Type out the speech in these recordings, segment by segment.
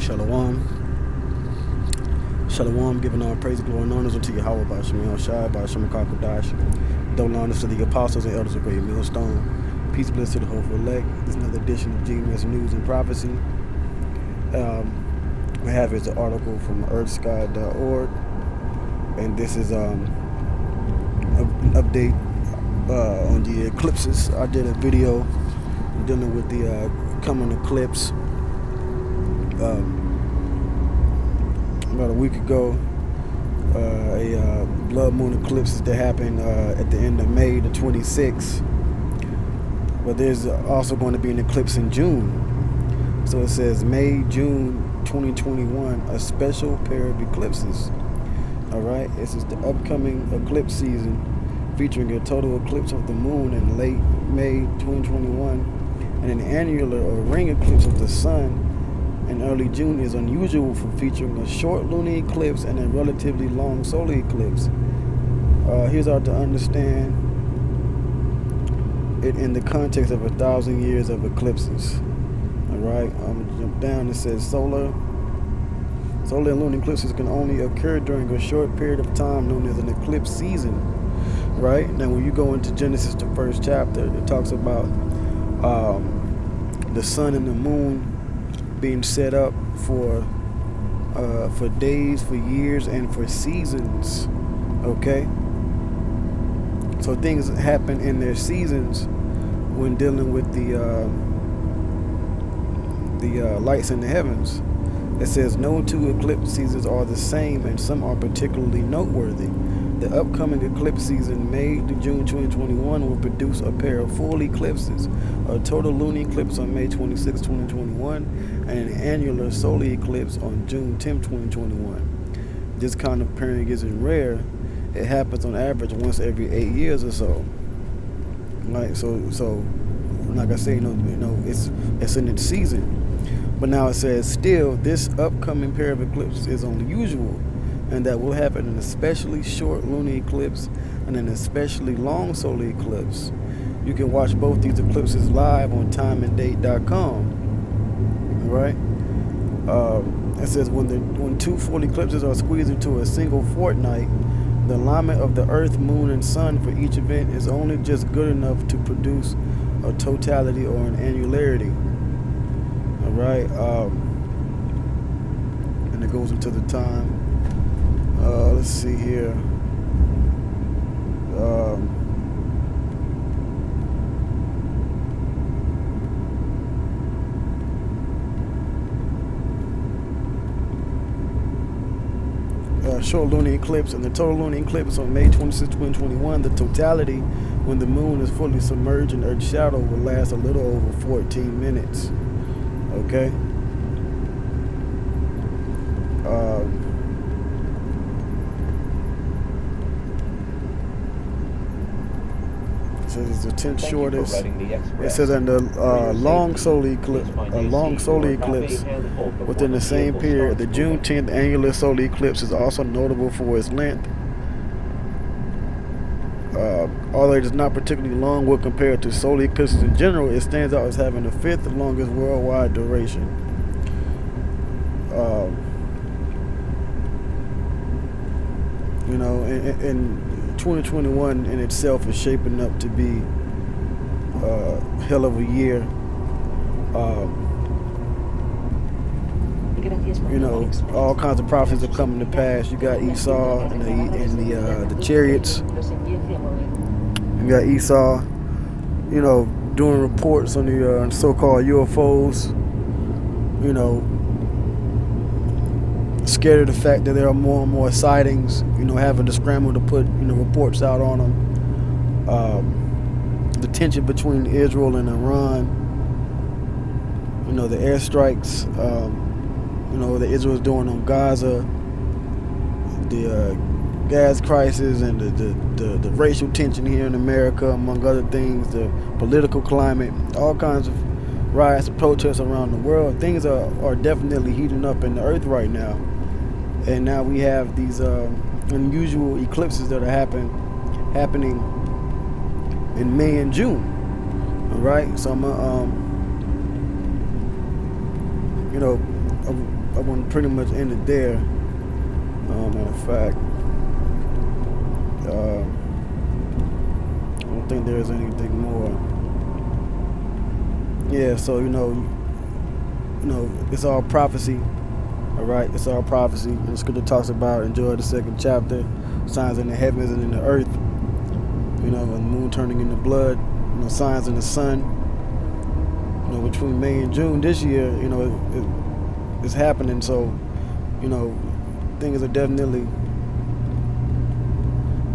Shalom. Shalom, giving all praise, glory, and honors unto Yahweh by Shemel Shai, by Shemakakodash. Double honors to the apostles and elders of Great Millstone. Peace, bliss to the hopeful elect. This is another edition of GMS News and Prophecy. I have is an article from earthsky.org, and this is an update on the eclipses. I did a video dealing with the coming eclipse about a week ago. A blood moon eclipse that happened at the end of May the 26th. But there's also going to be an eclipse in June. So it says May, June 2021, a special pair of eclipses. Alright, this is the upcoming eclipse season, featuring a total eclipse of the moon in late May 2021 and an annular or ring eclipse of the sun in early June is unusual for featuring a short lunar eclipse and a relatively long solar eclipse. Here's how to understand it in the context of 1,000 years of eclipses. Alright, I'm going to jump down. It says solar and lunar eclipses can only occur during a short period of time known as an eclipse season. Right? Now when you go into Genesis, the first chapter, it talks about the sun and the moon being set up for days, for years, and for seasons. Okay? So things happen in their seasons when dealing with the lights in the heavens. It says no two eclipse seasons are the same, and some are particularly noteworthy. The upcoming eclipse season, May to June 2021, will produce a pair of full eclipses, a total lunar eclipse on May 26, 2021, and an annular solar eclipse on June 10, 2021. This kind of pairing isn't rare. It happens on average once every 8 years or so. Right? So like I say, it's in its season. But now it says, still, this upcoming pair of eclipses is unusual, and that will happen an especially short lunar eclipse and an especially long solar eclipse. You can watch both these eclipses live on timeanddate.com. Right? It says when two full eclipses are squeezed into a single fortnight, the alignment of the Earth, Moon, and Sun for each event is only just good enough to produce a totality or an annularity. All right, and it goes into the time. Let's see here. Short lunar eclipse and the total lunar eclipse on May 26, 2021. The totality, when the moon is fully submerged in Earth's shadow, will last a little over 14 minutes. Okay. It says it's the 10th shortest. It says in the long solar eclipse within the same period. The June 10th annular solar eclipse is also notable for its length. Although it is not particularly long when compared to solar eclipses in general, it stands out as having the 5th longest worldwide duration. And 2021 in itself is shaping up to be a hell of a year. All kinds of prophecies are coming to pass. You got Esau and the chariots. You got Esau, doing reports on the so-called UFOs. Scared of the fact that there are more and more sightings. Having to scramble to put reports out on them. The tension between Israel and Iran. The airstrikes. That Israel's doing on Gaza. The gas crisis and the racial tension here in America, among other things, the political climate, all kinds of riots and protests around the world. Things are definitely heating up in the earth right now. And now we have these unusual eclipses that are happening in May and June. All right, so I'm I want to pretty much end it there. Matter of fact, I don't think there's anything more. Yeah, so it's all prophecy. All right, it's all prophecy. And the scripture talks about enjoy the second chapter, signs in the heavens and in the earth. And the moon turning into blood. Signs in the sun. Between May and June this year, it's happening. So, things are definitely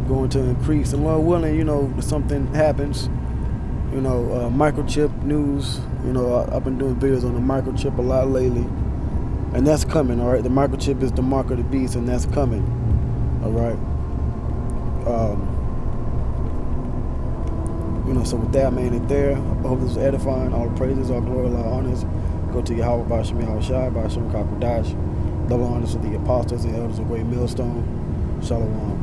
going to increase. And Lord willing, something happens. Microchip news. I've been doing videos on the microchip a lot lately, and that's coming. All right, the microchip is the mark of the beast, and that's coming. All right. So with that, man, it there. I hope this was edifying. All praises, all glory, all honors go to Yahweh, Bashim Yahushai, Bashim Kakodash. Double honors to the apostles and elders of Great Millstone. Shalom.